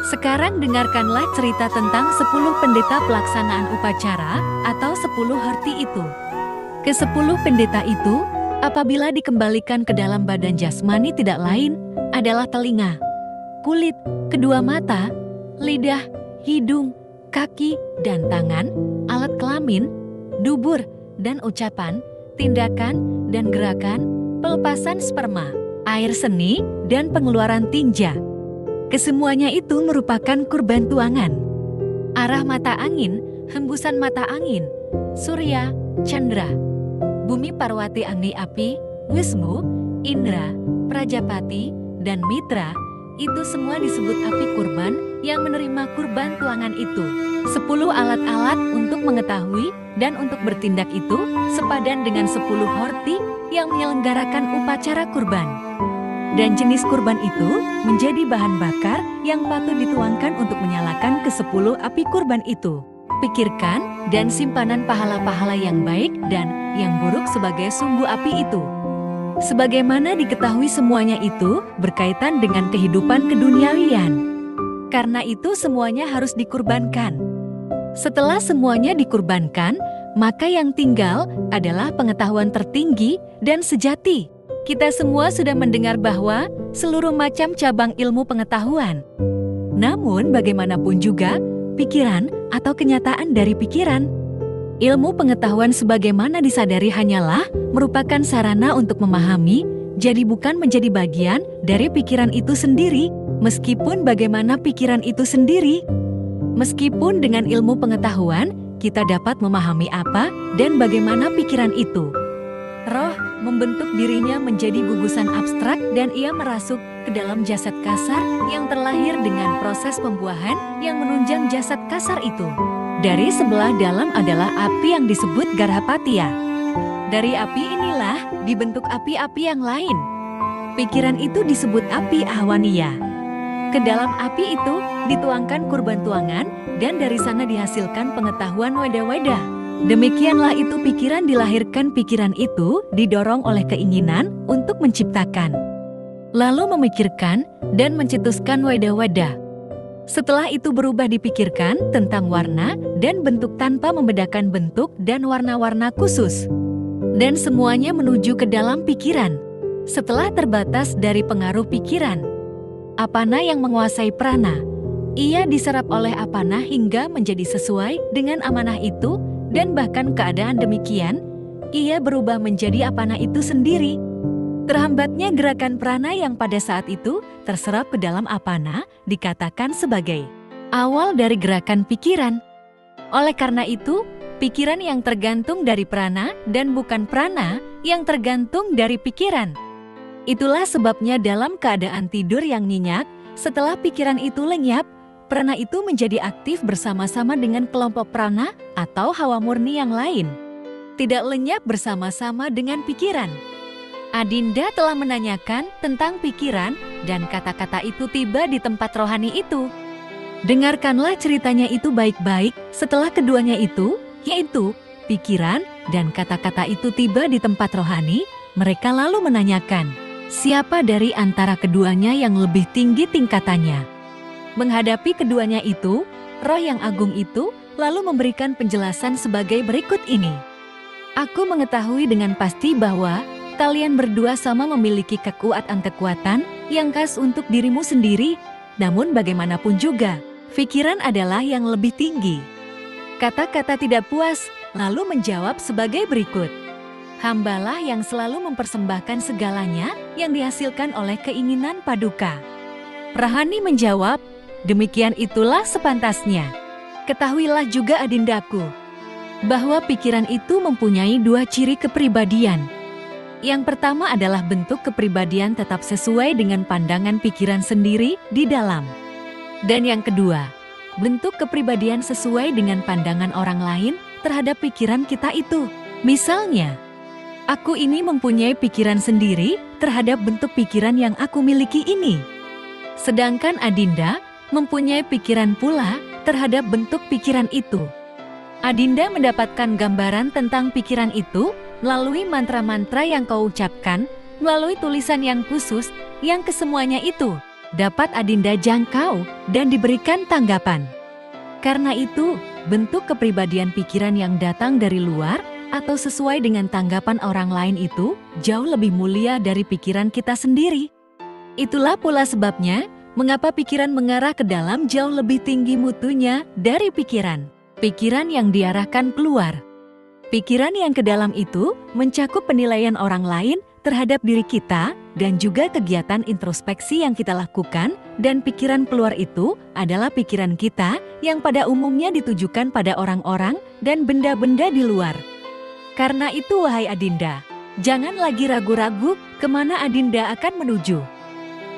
Sekarang dengarkanlah cerita tentang 10 pendeta pelaksanaan upacara atau 10 harti itu. Ke-10 pendeta itu, apabila dikembalikan ke dalam badan jasmani tidak lain adalah telinga, kulit, kedua mata, lidah, hidung, kaki, dan tangan, alat kelamin, dubur, dan ucapan, tindakan, dan gerakan, pelepasan sperma, air seni, dan pengeluaran tinja. Kesemuanya itu merupakan kurban tuangan. Arah mata angin, hembusan mata angin, surya, chandra, bumi parwati agni api, Wisnu, Indra, Prajapati, dan Mitra, itu semua disebut api kurban yang menerima kurban tuangan itu. 10 alat-alat untuk mengetahui dan untuk bertindak itu sepadan dengan 10 horti yang menyelenggarakan upacara kurban. Dan jenis kurban itu menjadi bahan bakar yang patut dituangkan untuk menyalakan ke-10 api kurban itu. Pikirkan dan simpanan pahala-pahala yang baik dan yang buruk sebagai sumbu api itu. Sebagaimana diketahui semuanya itu berkaitan dengan kehidupan keduniawian. Karena itu semuanya harus dikurbankan. Setelah semuanya dikurbankan, maka yang tinggal adalah pengetahuan tertinggi dan sejati. Kita semua sudah mendengar bahwa seluruh macam cabang ilmu pengetahuan. Namun bagaimanapun juga, pikiran atau kenyataan dari pikiran. Ilmu pengetahuan sebagaimana disadari hanyalah merupakan sarana untuk memahami, jadi bukan menjadi bagian dari pikiran itu sendiri, meskipun bagaimana pikiran itu sendiri. Meskipun dengan ilmu pengetahuan, kita dapat memahami apa dan bagaimana pikiran itu. Roh membentuk dirinya menjadi gugusan abstrak dan ia merasuk ke dalam jasad kasar yang terlahir dengan proses pembuahan yang menunjang jasad kasar itu. Dari sebelah dalam adalah api yang disebut Garhapatia. Dari api inilah dibentuk api-api yang lain. Pikiran itu disebut api Ahwania. Ke dalam api itu dituangkan kurban tuangan dan dari sana dihasilkan pengetahuan weda-weda. Demikianlah itu pikiran dilahirkan, pikiran itu didorong oleh keinginan untuk menciptakan. Lalu memikirkan dan mencetuskan weda-weda. Setelah itu berubah dipikirkan tentang warna dan bentuk tanpa membedakan bentuk dan warna-warna khusus. Dan semuanya menuju ke dalam pikiran. Setelah terbatas dari pengaruh pikiran, apana yang menguasai prana. Ia diserap oleh apana hingga menjadi sesuai dengan amanah itu. Dan bahkan keadaan demikian, ia berubah menjadi apana itu sendiri. Terhambatnya gerakan prana yang pada saat itu terserap ke dalam apana dikatakan sebagai awal dari gerakan pikiran. Oleh karena itu, pikiran yang tergantung dari prana dan bukan prana yang tergantung dari pikiran. Itulah sebabnya dalam keadaan tidur yang nyenyak, setelah pikiran itu lenyap, prana itu menjadi aktif bersama-sama dengan kelompok prana atau hawa murni yang lain. Tidak lenyap bersama-sama dengan pikiran. Adinda telah menanyakan tentang pikiran dan kata-kata itu tiba di tempat rohani itu. Dengarkanlah ceritanya itu baik-baik setelah keduanya itu, yaitu pikiran dan kata-kata itu tiba di tempat rohani, mereka lalu menanyakan, siapa dari antara keduanya yang lebih tinggi tingkatannya? Menghadapi keduanya itu, roh yang agung itu lalu memberikan penjelasan sebagai berikut ini. Aku mengetahui dengan pasti bahwa kalian berdua sama memiliki kekuatan yang khas untuk dirimu sendiri, namun bagaimanapun juga, pikiran adalah yang lebih tinggi. Kata-kata tidak puas lalu menjawab sebagai berikut. Hambalah yang selalu mempersembahkan segalanya yang dihasilkan oleh keinginan paduka. Rahani menjawab, demikian itulah sepantasnya. Ketahuilah juga adindaku, bahwa pikiran itu mempunyai 2 ciri kepribadian. Yang pertama adalah bentuk kepribadian tetap sesuai dengan pandangan pikiran sendiri di dalam. Dan yang kedua, bentuk kepribadian sesuai dengan pandangan orang lain terhadap pikiran kita itu. Misalnya, aku ini mempunyai pikiran sendiri terhadap bentuk pikiran yang aku miliki ini. Sedangkan Adinda mempunyai pikiran pula terhadap bentuk pikiran itu. Adinda mendapatkan gambaran tentang pikiran itu melalui mantra-mantra yang kau ucapkan, melalui tulisan yang khusus yang kesemuanya itu dapat Adinda jangkau dan diberikan tanggapan. Karena itu, bentuk kepribadian pikiran yang datang dari luar atau sesuai dengan tanggapan orang lain itu jauh lebih mulia dari pikiran kita sendiri. Itulah pula sebabnya mengapa pikiran mengarah ke dalam jauh lebih tinggi mutunya dari pikiran yang diarahkan keluar. Pikiran yang ke dalam itu mencakup penilaian orang lain terhadap diri kita dan juga kegiatan introspeksi yang kita lakukan, dan pikiran keluar itu adalah pikiran kita yang pada umumnya ditujukan pada orang-orang dan benda-benda di luar. Karena itu wahai Adinda, jangan lagi ragu-ragu kemana Adinda akan menuju.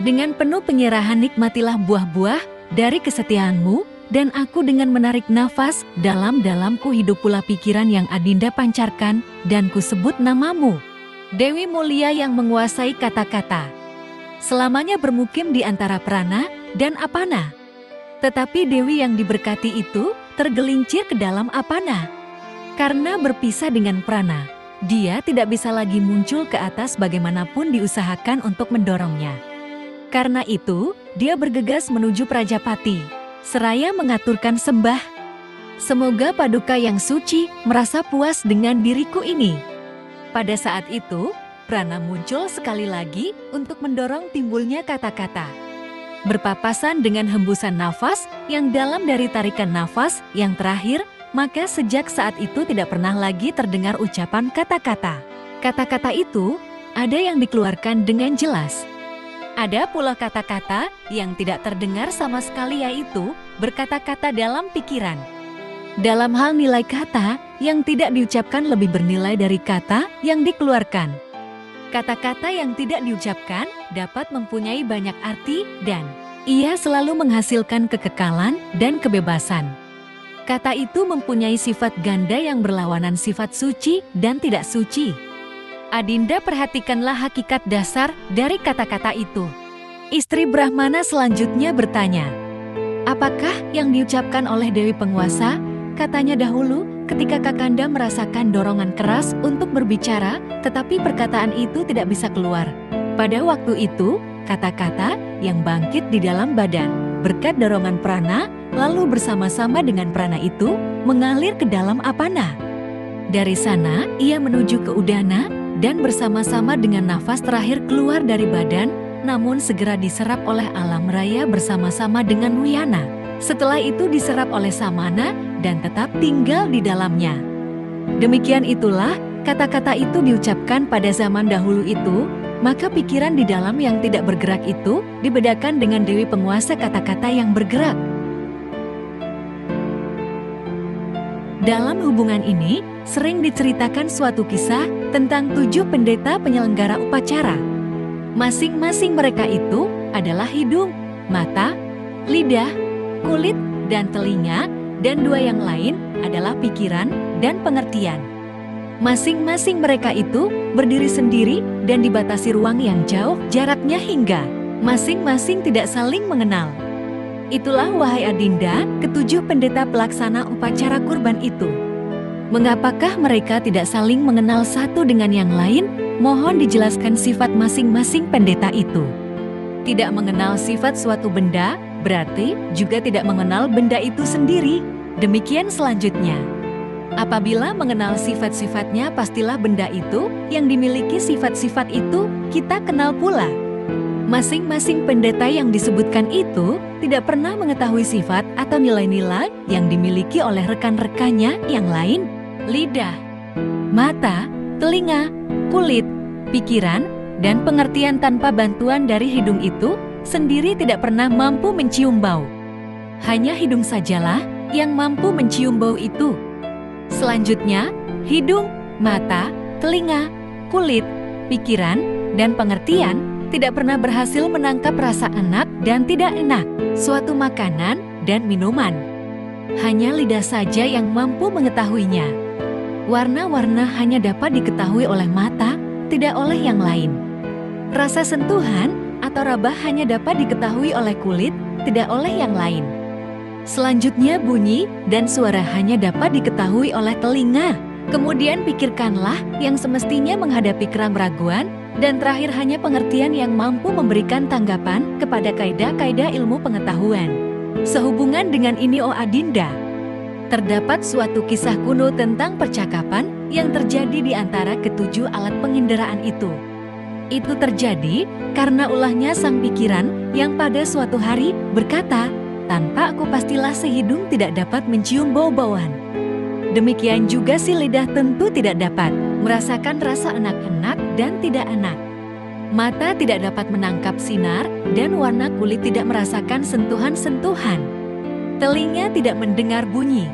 Dengan penuh penyerahan nikmatilah buah-buah dari kesetiaanmu, dan aku dengan menarik nafas dalam-dalam ku hidup pula pikiran yang Adinda pancarkan, dan ku sebut namamu, Dewi mulia yang menguasai kata-kata. Selamanya bermukim di antara prana dan apana. Tetapi Dewi yang diberkati itu tergelincir ke dalam apana. Karena berpisah dengan prana, dia tidak bisa lagi muncul ke atas bagaimanapun diusahakan untuk mendorongnya. Karena itu, dia bergegas menuju Prajapati, seraya mengaturkan sembah. Semoga Paduka yang suci merasa puas dengan diriku ini. Pada saat itu, prana muncul sekali lagi untuk mendorong timbulnya kata-kata. Berpapasan dengan hembusan nafas yang dalam dari tarikan nafas yang terakhir, maka sejak saat itu tidak pernah lagi terdengar ucapan kata-kata. Kata-kata itu ada yang dikeluarkan dengan jelas. Ada pula kata-kata yang tidak terdengar sama sekali, yaitu berkata-kata dalam pikiran. Dalam hal nilai kata, yang tidak diucapkan lebih bernilai dari kata yang dikeluarkan. Kata-kata yang tidak diucapkan dapat mempunyai banyak arti dan ia selalu menghasilkan kekekalan dan kebebasan. Kata itu mempunyai sifat ganda yang berlawanan sifat suci dan tidak suci. Adinda perhatikanlah hakikat dasar dari kata-kata itu. Istri Brahmana selanjutnya bertanya, apakah yang diucapkan oleh Dewi Penguasa? Katanya dahulu, ketika Kakanda merasakan dorongan keras untuk berbicara, tetapi perkataan itu tidak bisa keluar. Pada waktu itu, kata-kata yang bangkit di dalam badan, berkat dorongan prana, lalu bersama-sama dengan prana itu, mengalir ke dalam apana. Dari sana, ia menuju ke udana, dan bersama-sama dengan nafas terakhir keluar dari badan, namun segera diserap oleh alam raya bersama-sama dengan Wiyana. Setelah itu diserap oleh Samana dan tetap tinggal di dalamnya. Demikian itulah kata-kata itu diucapkan pada zaman dahulu itu, maka pikiran di dalam yang tidak bergerak itu dibedakan dengan Dewi Penguasa kata-kata yang bergerak. Dalam hubungan ini, sering diceritakan suatu kisah tentang 7 pendeta penyelenggara upacara. Masing-masing mereka itu adalah hidung, mata, lidah, kulit, dan telinga, dan 2 yang lain adalah pikiran dan pengertian. Masing-masing mereka itu berdiri sendiri dan dibatasi ruang yang jauh jaraknya hingga masing-masing tidak saling mengenal. Itulah wahai Adinda, ke-7 pendeta pelaksana upacara kurban itu. Mengapakah mereka tidak saling mengenal satu dengan yang lain? Mohon dijelaskan sifat masing-masing pendeta itu. Tidak mengenal sifat suatu benda, berarti juga tidak mengenal benda itu sendiri. Demikian selanjutnya. Apabila mengenal sifat-sifatnya, pastilah benda itu yang dimiliki sifat-sifat itu kita kenal pula. Masing-masing pendeta yang disebutkan itu tidak pernah mengetahui sifat atau nilai-nilai yang dimiliki oleh rekan-rekannya yang lain. Lidah, mata, telinga, kulit, pikiran, dan pengertian tanpa bantuan dari hidung itu sendiri tidak pernah mampu mencium bau. Hanya hidung sajalah yang mampu mencium bau itu. Selanjutnya, hidung, mata, telinga, kulit, pikiran, dan pengertian tidak pernah berhasil menangkap rasa enak dan tidak enak suatu makanan dan minuman. Hanya lidah saja yang mampu mengetahuinya. Warna-warna hanya dapat diketahui oleh mata, tidak oleh yang lain. Rasa sentuhan atau raba hanya dapat diketahui oleh kulit, tidak oleh yang lain. Selanjutnya bunyi dan suara hanya dapat diketahui oleh telinga. Kemudian pikirkanlah yang semestinya menghadapi keraguan Dan terakhir hanya pengertian yang mampu memberikan tanggapan kepada kaidah-kaidah ilmu pengetahuan. Sehubungan dengan ini Adinda, terdapat suatu kisah kuno tentang percakapan yang terjadi di antara ketujuh alat penginderaan itu. Itu terjadi karena ulahnya sang pikiran yang pada suatu hari berkata, tanpa aku pastilah si hidung tidak dapat mencium bau-bauan. Demikian juga si lidah tentu tidak dapat merasakan rasa enak-enak dan tidak enak. Mata tidak dapat menangkap sinar dan warna kulit tidak merasakan sentuhan-sentuhan. Telinga tidak mendengar bunyi.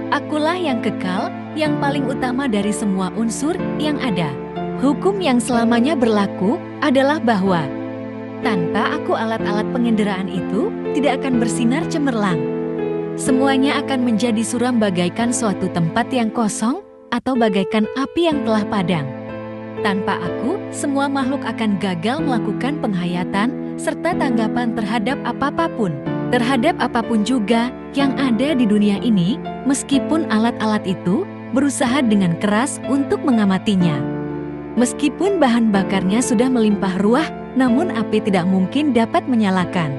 Akulah yang kekal, yang paling utama dari semua unsur yang ada. Hukum yang selamanya berlaku adalah bahwa tanpa aku alat-alat penginderaan itu tidak akan bersinar cemerlang. Semuanya akan menjadi suram bagaikan suatu tempat yang kosong atau bagaikan api yang telah padam. Tanpa aku, semua makhluk akan gagal melakukan penghayatan serta tanggapan terhadap apapun. Terhadap apapun juga yang ada di dunia ini, meskipun alat-alat itu berusaha dengan keras untuk mengamatinya. Meskipun bahan bakarnya sudah melimpah ruah, namun api tidak mungkin dapat menyalakan.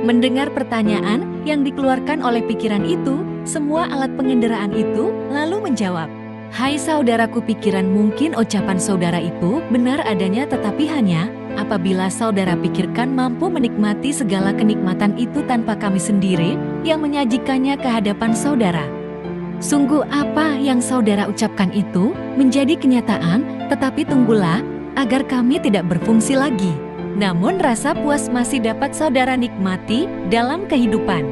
Mendengar pertanyaan yang dikeluarkan oleh pikiran itu, semua alat penginderaan itu lalu menjawab, "Hai saudaraku, pikiran mungkin ucapan saudara itu benar adanya, tetapi hanya apabila saudara pikirkan mampu menikmati segala kenikmatan itu tanpa kami sendiri yang menyajikannya ke hadapan saudara. Sungguh apa yang saudara ucapkan itu menjadi kenyataan, tetapi tunggulah agar kami tidak berfungsi lagi. Namun rasa puas masih dapat saudara nikmati dalam kehidupan.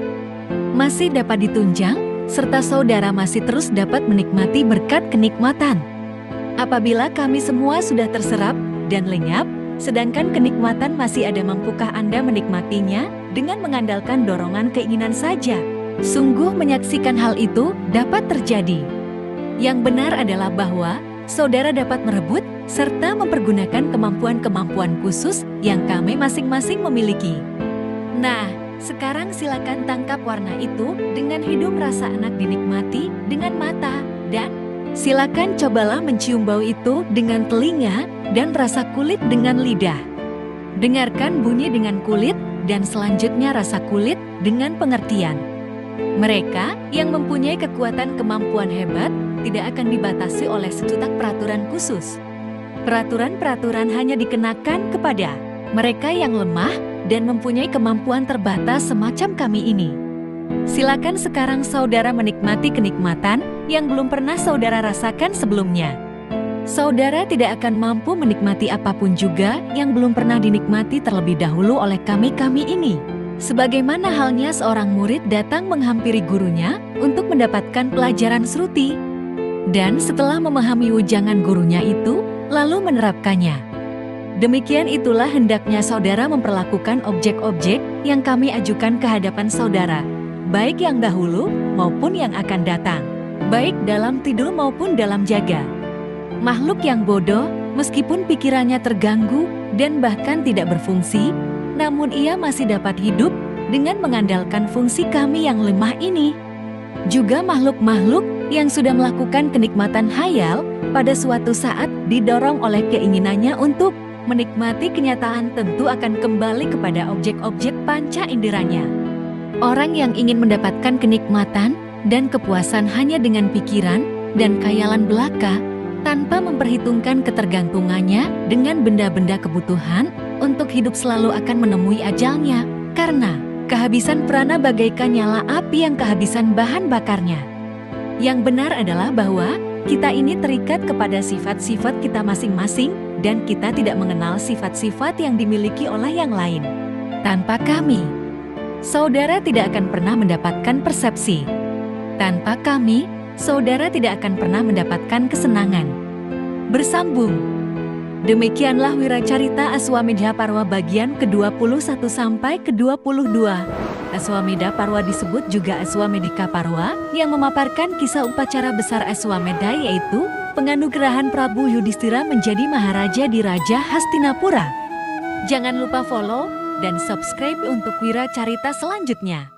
Masih dapat ditunjang, serta saudara masih terus dapat menikmati berkat kenikmatan. Apabila kami semua sudah terserap dan lenyap, sedangkan kenikmatan masih ada, mampukah Anda menikmatinya dengan mengandalkan dorongan keinginan saja? Sungguh menyaksikan hal itu dapat terjadi. Yang benar adalah bahwa saudara dapat merebut serta mempergunakan kemampuan-kemampuan khusus yang kami masing-masing memiliki. Nah, sekarang silakan tangkap warna itu dengan hidung, rasa enak dinikmati dengan mata, dan silakan cobalah mencium bau itu dengan telinga dan rasa kulit dengan lidah. Dengarkan bunyi dengan kulit dan selanjutnya rasa kulit dengan pengertian. Mereka yang mempunyai kekuatan kemampuan hebat tidak akan dibatasi oleh sejuta peraturan khusus. Peraturan-peraturan hanya dikenakan kepada mereka yang lemah dan mempunyai kemampuan terbatas semacam kami ini. Silakan sekarang saudara menikmati kenikmatan yang belum pernah saudara rasakan sebelumnya. Saudara tidak akan mampu menikmati apapun juga yang belum pernah dinikmati terlebih dahulu oleh kami-kami ini. Sebagaimana halnya seorang murid datang menghampiri gurunya untuk mendapatkan pelajaran seruti. Dan setelah memahami ujangan gurunya itu, lalu menerapkannya. Demikian itulah hendaknya saudara memperlakukan objek-objek yang kami ajukan ke hadapan saudara, baik yang dahulu maupun yang akan datang, baik dalam tidur maupun dalam jaga. Makhluk yang bodoh, meskipun pikirannya terganggu dan bahkan tidak berfungsi, namun ia masih dapat hidup dengan mengandalkan fungsi kami yang lemah ini. Juga makhluk-makhluk yang sudah melakukan kenikmatan hayal pada suatu saat didorong oleh keinginannya untuk menikmati kenyataan tentu akan kembali kepada objek-objek panca inderanya. Orang yang ingin mendapatkan kenikmatan dan kepuasan hanya dengan pikiran dan khayalan belaka tanpa memperhitungkan ketergantungannya dengan benda-benda kebutuhan untuk hidup selalu akan menemui ajalnya karena kehabisan prana bagaikan nyala api yang kehabisan bahan bakarnya. Yang benar adalah bahwa kita ini terikat kepada sifat-sifat kita masing-masing dan kita tidak mengenal sifat-sifat yang dimiliki oleh yang lain. Tanpa kami, saudara tidak akan pernah mendapatkan persepsi. Tanpa kami, saudara tidak akan pernah mendapatkan kesenangan. Bersambung. Demikianlah Wiracarita Aswamedha Parwa bagian ke-21 sampai ke-22. Aswamedha Parwa disebut juga Aswamedika Parwa yang memaparkan kisah upacara besar Aswamedha, yaitu penganugerahan Prabu Yudhistira menjadi Maharaja di Raja Hastinapura. Jangan lupa follow dan subscribe untuk Wiracarita selanjutnya.